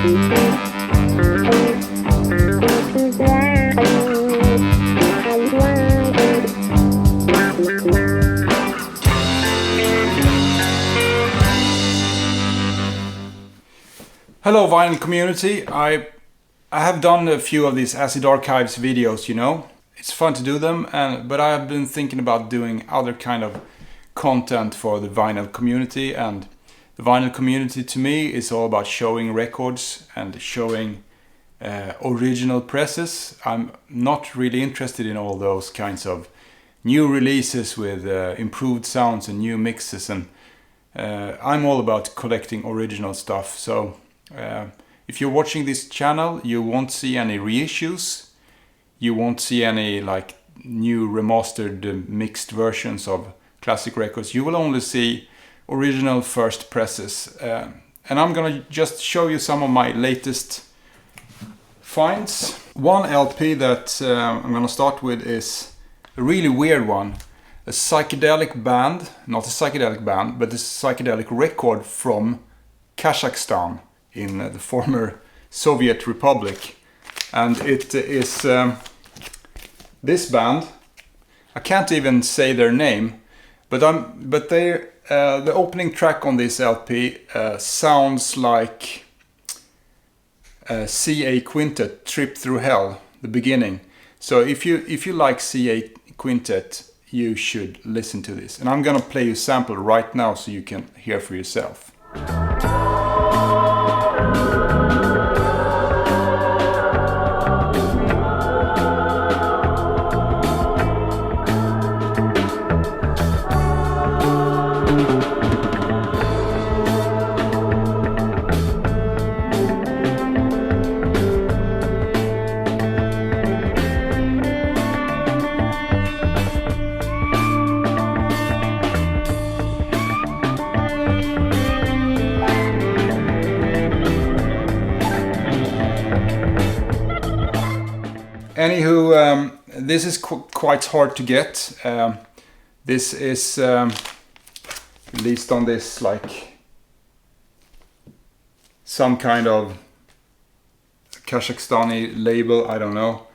Hello vinyl community, I have done a few of these Acid Archives videos, you know. It's fun to do them, but I have been thinking about doing other kind of content for the vinyl community, and the vinyl community to me is all about showing records and showing original presses. I'm not really interested in all those kinds of new releases with improved sounds and new mixes, and I'm all about collecting original stuff. So if you're watching this channel, you won't see any reissues, you won't see any like new remastered mixed versions of classic records. You will only see original first presses, and I'm gonna just show you some of my latest finds. One LP that I'm gonna start with is a really weird one, a psychedelic band, not a psychedelic band, but a psychedelic record from Kazakhstan in the former Soviet Republic, and it is this band. I can't even say their name, but they the opening track on this LP sounds like CA Quintet, Trip Through Hell, the beginning. So if you like CA Quintet, you should listen to this, and I'm gonna play you a sample right now so you can hear for yourself. Anywho, this is quite hard to get. This is released on this like some kind of Kazakhstani label, I don't know.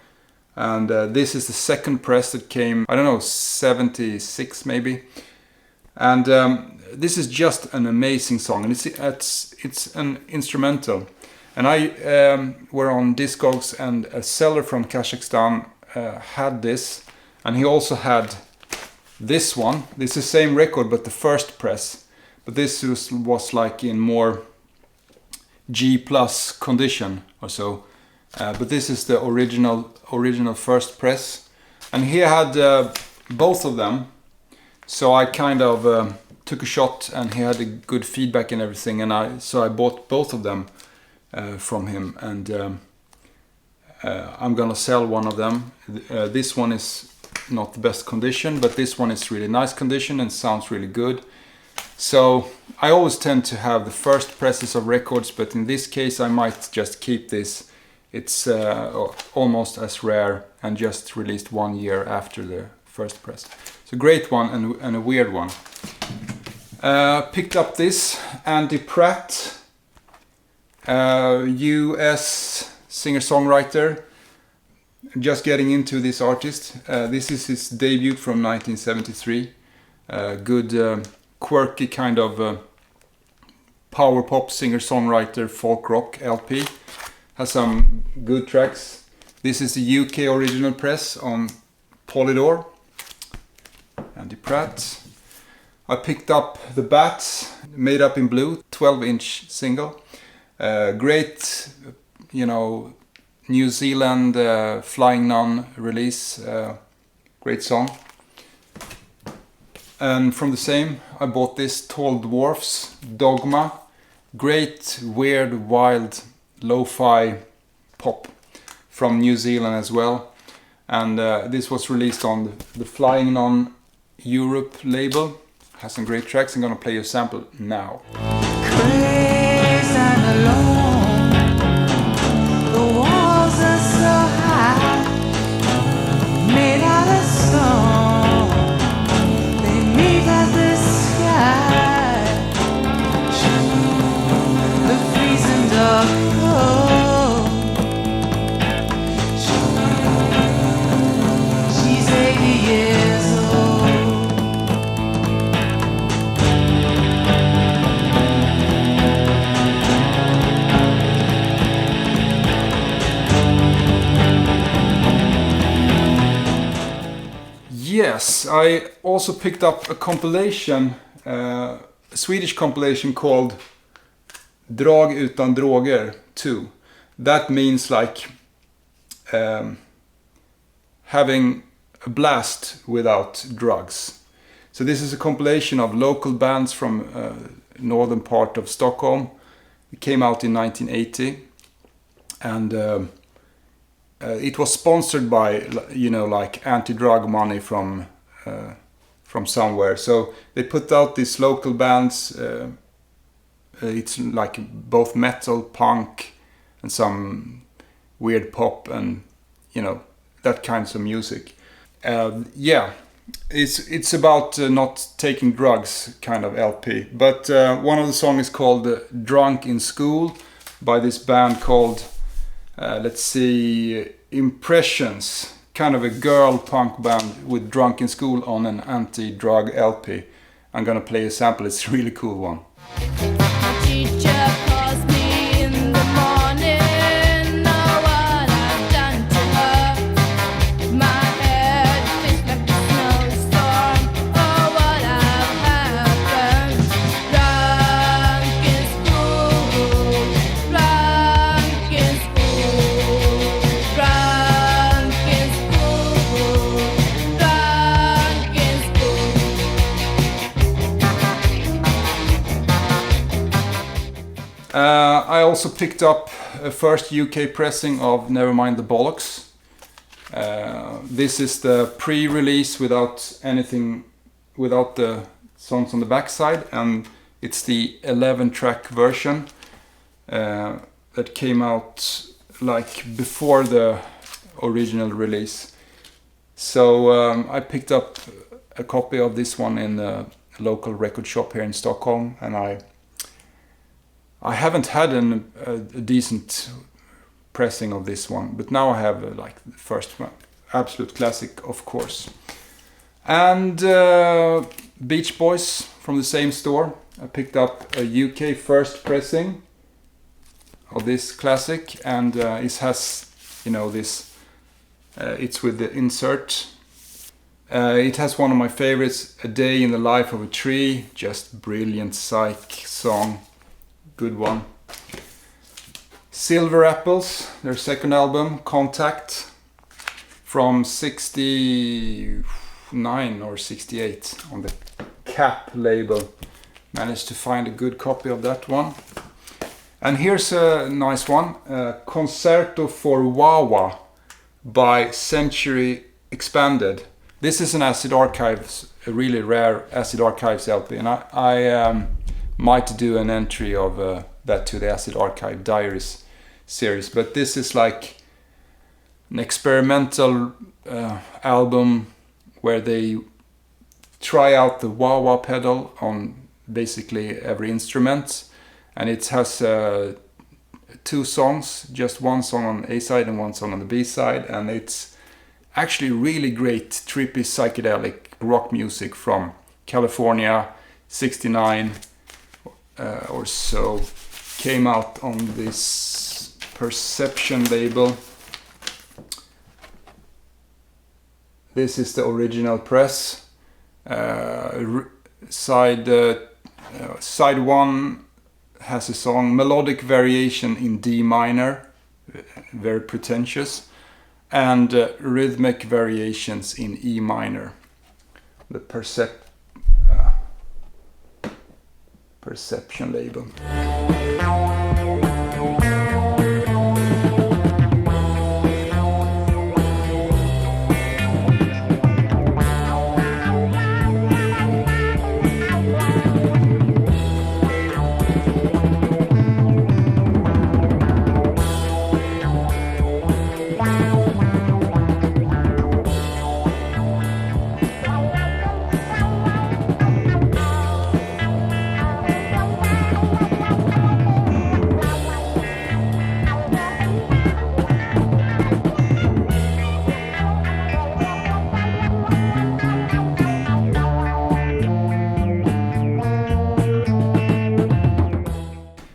And this is the second press that came, I don't know, 76 maybe. And this is just an amazing song, and it's an instrumental. And I were on Discogs, and a seller from Kazakhstan had this, and he also had this one. This is the same record, but the first press. But this was like in more G+ condition or so. But this is the original first press, and he had both of them. So I kind of took a shot, and he had a good feedback and everything, and so I bought both of them from him, and I'm gonna sell one of them. This one is not the best condition, but this one is really nice condition and sounds really good. So I always tend to have the first presses of records, but in this case I might just keep this. It's almost as rare and just released 1 year after the first press. It's a great one and a weird one. Picked up this Andy Pratt, US singer-songwriter. Just getting into this artist. This is his debut from 1973. Good quirky kind of power pop singer-songwriter folk rock LP. Has some good tracks. This is the UK original press on Polydor. Andy Pratt. I picked up The Bats, Made Up in Blue, 12-inch single. Great, you know, New Zealand Flying Nun release. Great song. And from the same, I bought this Tall Dwarfs, Dogma. Great, weird, wild, lo-fi pop from New Zealand as well. And this was released on the Flying Nun Europe label. Has some great tracks. I'm gonna play a sample now. Crazy and alone, the walls are so high, made out of stone, they meet at the sky, the freezing dark cold. yes, I also picked up a compilation, a Swedish compilation called Drag Utan Droger 2. That means like having a blast without drugs. So this is a compilation of local bands from northern part of Stockholm. It came out in 1980, and it was sponsored by, like anti-drug money from somewhere. So they put out these local bands. It's like both metal, punk, and some weird pop, and that kinds of music. It's about not taking drugs kind of LP. But one of the songs is called Drunk in School by this band called, Impressions. Kind of a girl punk band with Drunk in School on an anti-drug LP. I'm gonna play a sample, it's a really cool one. I also picked up a first UK pressing of Mind The Bollocks. This is the pre-release without the songs on the backside, and it's the 11-track version that came out like before the original release. So I picked up a copy of this one in the local record shop here in Stockholm, and I haven't had a decent pressing of this one, but now I have like the first one, absolute classic, of course. And Beach Boys from the same store. I picked up a UK first pressing of this classic, and it has, this. It's with the insert. It has one of my favorites, A Day in the Life of a Tree, just brilliant Psych song. Good one. Silver Apples, their second album, Contact, from 69 or 68 on the Kapp label. Managed to find a good copy of that one. And here's a nice one, Concerto for Wawa by Century Expanded. This is an Acid Archives, a really rare Acid Archives LP, and I might do an entry of that to the Acid Archive Diaries series, but this is like an experimental album where they try out the wah-wah pedal on basically every instrument, and it has 2 songs, just one song on A side and one song on the B side, and it's actually really great trippy psychedelic rock music from California, 69 or so. Came out on this Perception label. This is the original press. Side 1 has a song, Melodic Variation in D minor, very pretentious, and Rhythmic Variations in E minor. The Perception label.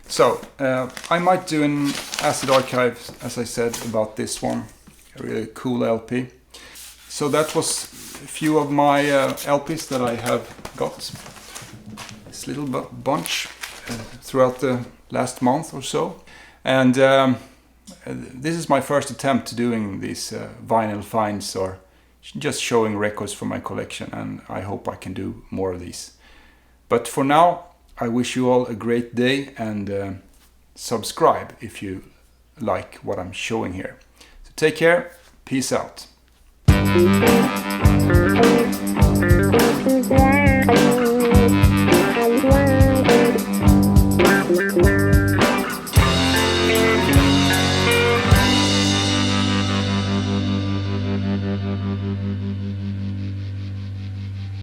So, I might do an Acid Archive, as I said, about this one. A really cool LP. So that was few of my LPs that I have got. This little bunch throughout the last month or so. And this is my first attempt to doing these vinyl finds or just showing records from my collection, and I hope I can do more of these. But for now, I wish you all a great day, and subscribe if you like what I'm showing here. So take care, peace out.